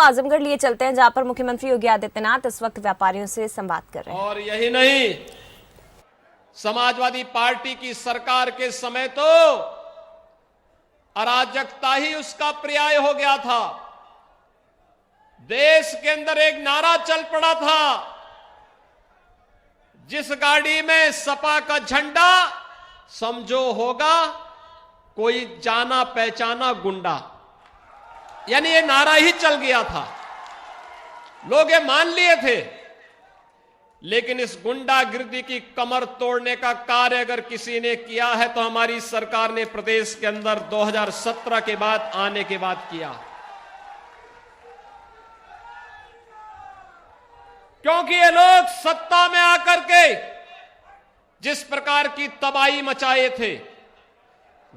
आजमगढ़ लिए चलते हैं, जहां पर मुख्यमंत्री योगी आदित्यनाथ इस वक्त व्यापारियों से संवाद कर रहे हैं। और यही नहीं, समाजवादी पार्टी की सरकार के समय तो अराजकता ही उसका पर्याय हो गया था। देश के अंदर एक नारा चल पड़ा था, जिस गाड़ी में सपा का झंडा समझो होगा कोई जाना पहचाना गुंडा। यानी ये नारा ही चल गया था, लोग ये मान लिए थे। लेकिन इस गुंडागिर्दी की कमर तोड़ने का कार्य अगर किसी ने किया है तो हमारी सरकार ने प्रदेश के अंदर 2017 के बाद आने के बाद किया। क्योंकि ये लोग सत्ता में आकर के जिस प्रकार की तबाही मचाए थे,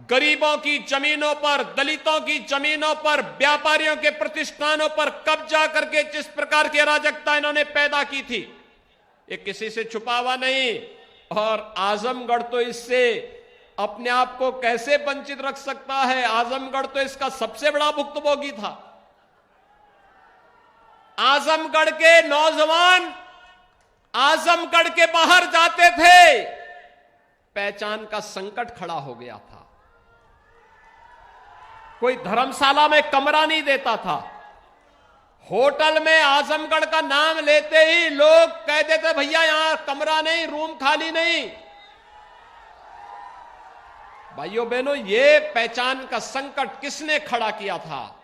गरीबों की जमीनों पर, दलितों की जमीनों पर, व्यापारियों के प्रतिष्ठानों पर कब्जा करके जिस प्रकार की अराजकता इन्होंने पैदा की थी, ये किसी से छुपा हुआ नहीं। और आजमगढ़ तो इससे अपने आप को कैसे वंचित रख सकता है? आजमगढ़ तो इसका सबसे बड़ा भुक्तभोगी था। आजमगढ़ के नौजवान आजमगढ़ के बाहर जाते थे, पहचान का संकट खड़ा हो गया था। कोई धर्मशाला में कमरा नहीं देता था, होटल में आजमगढ़ का नाम लेते ही लोग कह देते भैया यहां कमरा नहीं, रूम खाली नहीं। भाइयों बहनों, ये पहचान का संकट किसने खड़ा किया था?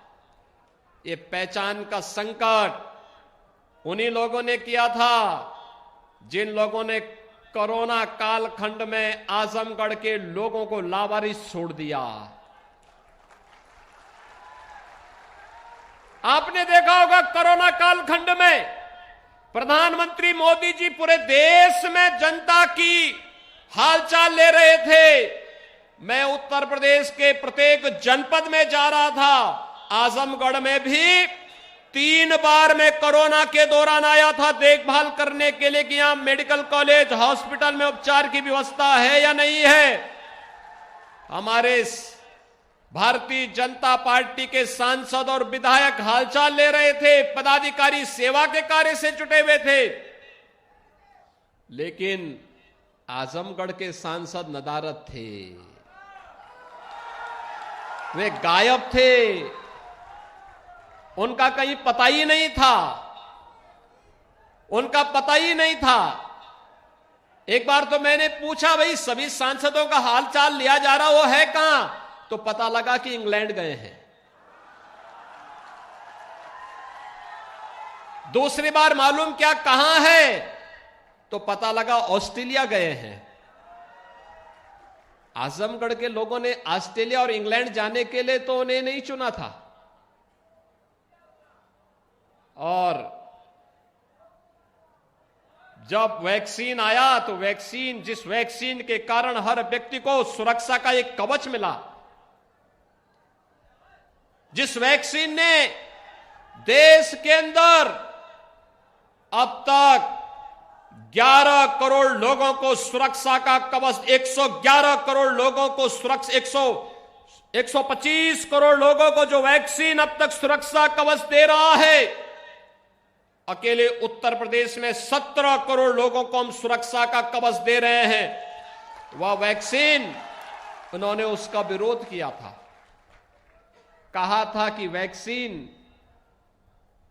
ये पहचान का संकट उन्हीं लोगों ने किया था जिन लोगों ने कोरोना कालखंड में आजमगढ़ के लोगों को लावारिस छोड़ दिया। आपने देखा होगा कोरोना कालखंड में प्रधानमंत्री मोदी जी पूरे देश में जनता की हालचाल ले रहे थे। मैं उत्तर प्रदेश के प्रत्येक जनपद में जा रहा था, आजमगढ़ में भी 3 बार मैं कोरोना के दौरान आया था देखभाल करने के लिए कि यहां मेडिकल कॉलेज, हॉस्पिटल में उपचार की व्यवस्था है या नहीं है। हमारे भारतीय जनता पार्टी के सांसद और विधायक हालचाल ले रहे थे, पदाधिकारी सेवा के कार्य से जुटे हुए थे। लेकिन आजमगढ़ के सांसद नदारद थे, वे गायब थे, उनका कहीं पता ही नहीं था, उनका पता ही नहीं था। एक बार तो मैंने पूछा, भाई सभी सांसदों का हालचाल लिया जा रहा, वो है कहां? तो पता लगा कि इंग्लैंड गए हैं। दूसरी बार मालूम क्या कहां है, तो पता लगा ऑस्ट्रेलिया गए हैं। आजमगढ़ के लोगों ने ऑस्ट्रेलिया और इंग्लैंड जाने के लिए तो उन्हें नहीं चुना था। और जब वैक्सीन आया तो जिस वैक्सीन के कारण हर व्यक्ति को सुरक्षा का एक कवच मिला, जिस वैक्सीन ने देश के अंदर अब तक 11 करोड़ लोगों को सुरक्षा का कवच, 111 करोड़ लोगों को सुरक्षा, 125 करोड़ लोगों को जो वैक्सीन अब तक सुरक्षा कवच दे रहा है, अकेले उत्तर प्रदेश में 17 करोड़ लोगों को हम सुरक्षा का कवच दे रहे हैं। वह वैक्सीन, उन्होंने उसका विरोध किया था, कहा था कि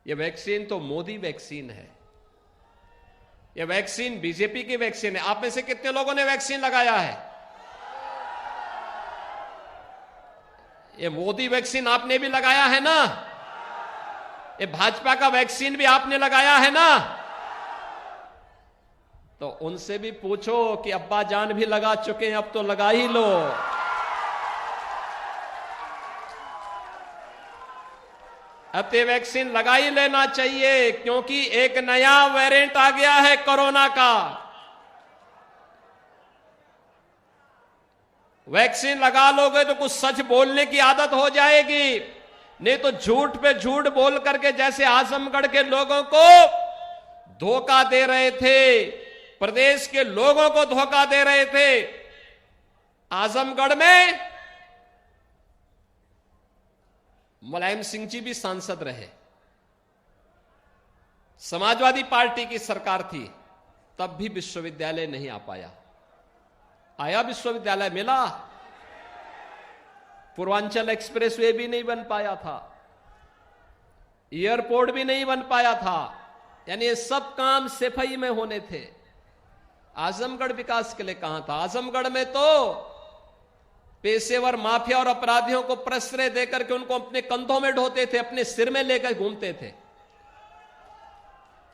ये वैक्सीन तो मोदी वैक्सीन है, ये वैक्सीन बीजेपी की वैक्सीन है। आप में से कितने लोगों ने वैक्सीन लगाया है? ये मोदी वैक्सीन आपने भी लगाया है ना? ये भाजपा का वैक्सीन भी आपने लगाया है ना? तो उनसे भी पूछो कि अब्बा जान भी लगा चुके हैं, अब तो लगा ही लो। अब ये वैक्सीन लगा ही लेना चाहिए, क्योंकि एक नया वेरिएंट आ गया है कोरोना का। वैक्सीन लगा लोगे तो कुछ सच बोलने की आदत हो जाएगी, नहीं तो झूठ पे झूठ बोल करके जैसे आजमगढ़ के लोगों को धोखा दे रहे थे, प्रदेश के लोगों को धोखा दे रहे थे। आजमगढ़ में मुलायम सिंह जी भी सांसद रहे, समाजवादी पार्टी की सरकार थी, तब भी विश्वविद्यालय नहीं आ पाया। आया विश्वविद्यालय, मिला। पूर्वांचल एक्सप्रेसवे भी नहीं बन पाया था, एयरपोर्ट भी नहीं बन पाया था, यानी ये सब काम सफाई में होने थे। आजमगढ़ विकास के लिए कहां था? आजमगढ़ में तो पेशेवर माफिया और अपराधियों को प्रश्रय देकर के उनको अपने कंधों में ढोते थे, अपने सिर में लेकर घूमते थे,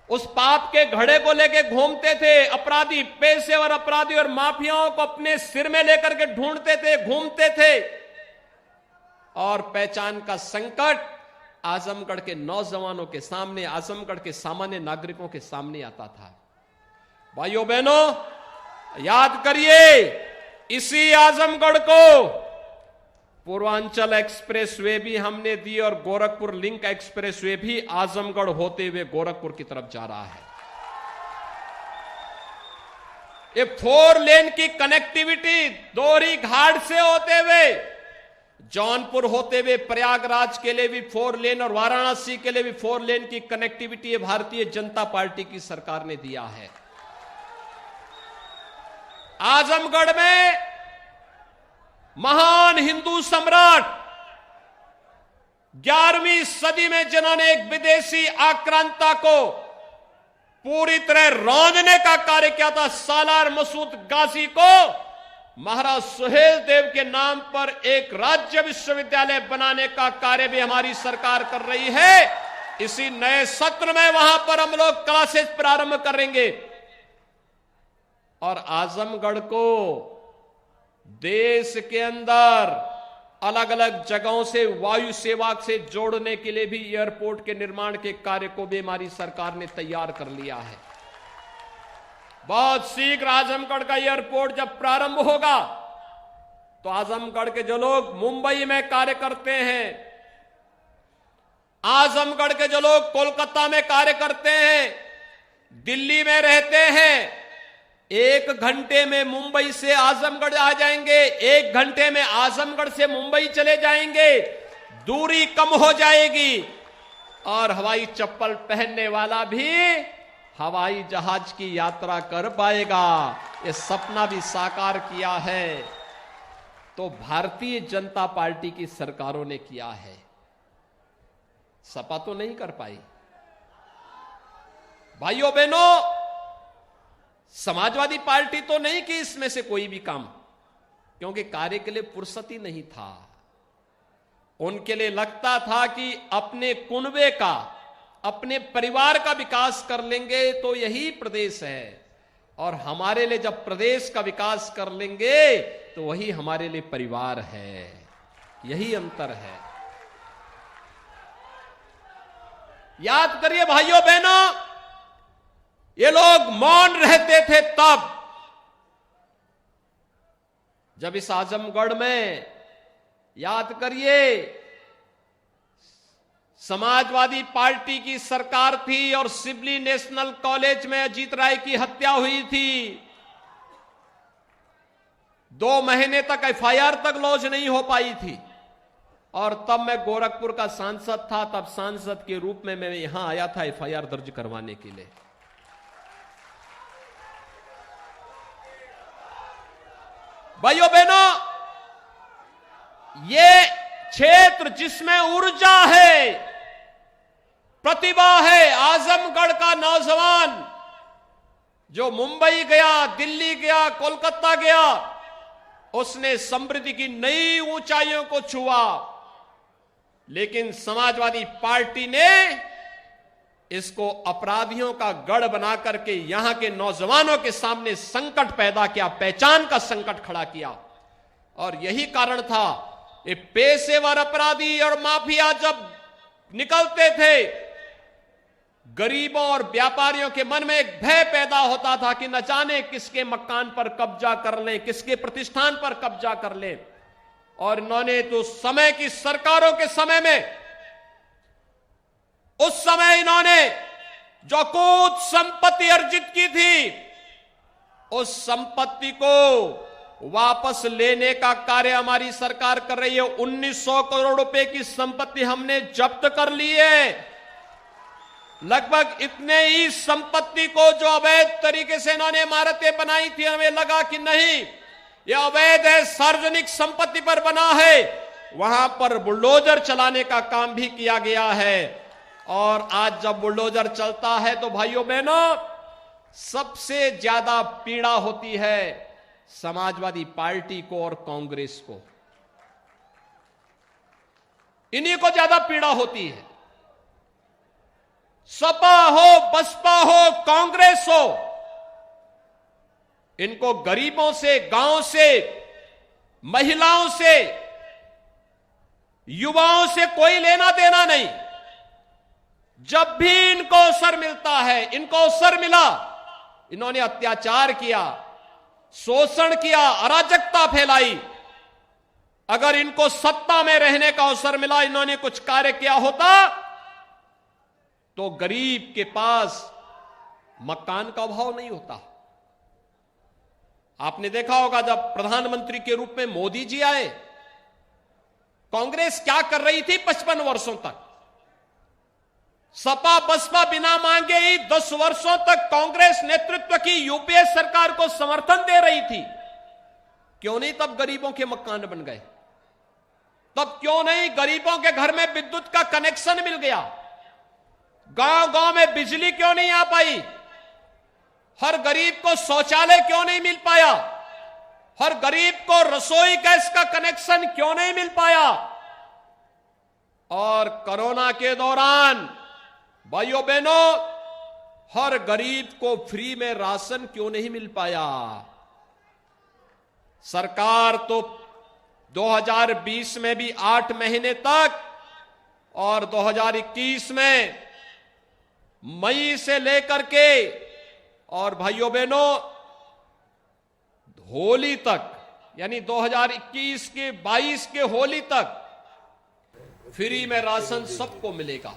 उस पाप के घड़े को लेकर घूमते थे। अपराधी, पेशेवर अपराधी और माफियाओं को अपने सिर में लेकर के ढूंढते थे, घूमते थे। और पहचान का संकट आजमगढ़ के नौजवानों के सामने, आजमगढ़ के सामान्य नागरिकों के सामने आता था। भाइयों बहनों, याद करिए, इसी आजमगढ़ को पूर्वांचल एक्सप्रेसवे भी हमने दी और गोरखपुर लिंक एक्सप्रेसवे भी आजमगढ़ होते हुए गोरखपुर की तरफ जा रहा है। ये 4 लेन की कनेक्टिविटी दोहरी घाट से होते हुए, जौनपुर होते हुए प्रयागराज के लिए भी 4 लेन और वाराणसी के लिए भी 4 लेन की कनेक्टिविटी ये भारतीय जनता पार्टी की सरकार ने दिया है। आजमगढ़ में महान हिंदू सम्राट 11वीं सदी में जिन्होंने एक विदेशी आक्रांता को पूरी तरह रौंदने का कार्य किया था, सालार मसूद गाजी को महाराज सुहेल देव के नाम पर एक राज्य विश्वविद्यालय बनाने का कार्य भी हमारी सरकार कर रही है। इसी नए सत्र में वहां पर हम लोग क्लासेस प्रारंभ करेंगे और आजमगढ़ को देश के अंदर अलग अलग जगहों से वायु सेवा से जोड़ने के लिए भी एयरपोर्ट के निर्माण के कार्य को भी हमारी सरकार ने तैयार कर लिया है। बहुत शीघ्र आजमगढ़ का एयरपोर्ट जब प्रारंभ होगा तो आजमगढ़ के जो लोग मुंबई में कार्य करते हैं, आजमगढ़ के जो लोग कोलकाता में कार्य करते हैं, दिल्ली में रहते हैं, 1 घंटे में मुंबई से आजमगढ़ आ जाएंगे, 1 घंटे में आजमगढ़ से मुंबई चले जाएंगे, दूरी कम हो जाएगी और हवाई चप्पल पहनने वाला भी हवाई जहाज की यात्रा कर पाएगा। ये सपना भी साकार किया है तो भारतीय जनता पार्टी की सरकारों ने किया है, सपा तो नहीं कर पाई। भाइयों बहनों, समाजवादी पार्टी तो नहीं की इसमें से कोई भी काम, क्योंकि कार्य के लिए फुर्सत ही नहीं था। उनके लिए लगता था कि अपने कुनबे का, अपने परिवार का विकास कर लेंगे तो यही प्रदेश है, और हमारे लिए जब प्रदेश का विकास कर लेंगे तो वही हमारे लिए परिवार है। यही अंतर है। याद करिए भाइयों बहनों, ये लोग मौन रहते थे तब जब इस आजमगढ़ में, याद करिए, समाजवादी पार्टी की सरकार थी और सिबली नेशनल कॉलेज में अजीत राय की हत्या हुई थी। 2 महीने तक एफआईआर तक लॉन्च नहीं हो पाई थी और तब मैं गोरखपुर का सांसद था। तब सांसद के रूप में मैं यहां आया था एफआईआर दर्ज करवाने के लिए। भाइयों बहनों, ये क्षेत्र जिसमें ऊर्जा है, प्रतिभा है, आजमगढ़ का नौजवान जो मुंबई गया, दिल्ली गया, कोलकाता गया, उसने समृद्धि की नई ऊंचाइयों को छुआ। लेकिन समाजवादी पार्टी ने इसको अपराधियों का गढ़ बना करके यहां के नौजवानों के सामने संकट पैदा किया, पहचान का संकट खड़ा किया। और यही कारण था, ये पेशेवर अपराधी और माफिया जब निकलते थे, गरीबों और व्यापारियों के मन में एक भय पैदा होता था कि न जाने किसके मकान पर कब्जा कर लें, किसके प्रतिष्ठान पर कब्जा कर लें। और इन्होंने तो समय की सरकारों के समय में, उस समय इन्होंने जो कुछ संपत्ति अर्जित की थी, उस संपत्ति को वापस लेने का कार्य हमारी सरकार कर रही है। 1900 करोड़ रुपए की संपत्ति हमने जब्त कर ली है। लगभग इतने ही संपत्ति को जो अवैध तरीके से इन्होंने इमारतें बनाई थी, हमें लगा कि नहीं ये अवैध है, सार्वजनिक संपत्ति पर बना है, वहां पर बुलडोजर चलाने का काम भी किया गया है। और आज जब बुलडोजर चलता है तो भाइयों बहनों, सबसे ज्यादा पीड़ा होती है समाजवादी पार्टी को और कांग्रेस को, इन्हीं को ज्यादा पीड़ा होती है। सपा हो, बसपा हो, कांग्रेस हो, इनको गरीबों से, गांव से, महिलाओं से, युवाओं से कोई लेना देना नहीं। जब भी इनको अवसर मिलता है, इनको अवसर मिला, इन्होंने अत्याचार किया, शोषण किया, अराजकता फैलाई। अगर इनको सत्ता में रहने का अवसर मिला, इन्होंने कुछ कार्य किया होता, तो गरीब के पास मकान का अभाव नहीं होता। आपने देखा होगा जब प्रधानमंत्री के रूप में मोदी जी आए, कांग्रेस क्या कर रही थी 55 वर्षों तक। सपा बसपा बिना मांगे ही 10 वर्षों तक कांग्रेस नेतृत्व की यूपीए सरकार को समर्थन दे रही थी। क्यों नहीं तब गरीबों के मकान बन गए? तब क्यों नहीं गरीबों के घर में विद्युत का कनेक्शन मिल गया? गांव गांव में बिजली क्यों नहीं आ पाई? हर गरीब को शौचालय क्यों नहीं मिल पाया? हर गरीब को रसोई गैस का कनेक्शन क्यों नहीं मिल पाया? और कोरोना के दौरान भाइयों बहनों, हर गरीब को फ्री में राशन क्यों नहीं मिल पाया? सरकार तो 2020 में भी 8 महीने तक और 2021 में मई से लेकर के और भाइयों बहनों होली तक, यानी 2021 के 22 के होली तक फ्री में राशन सबको मिलेगा।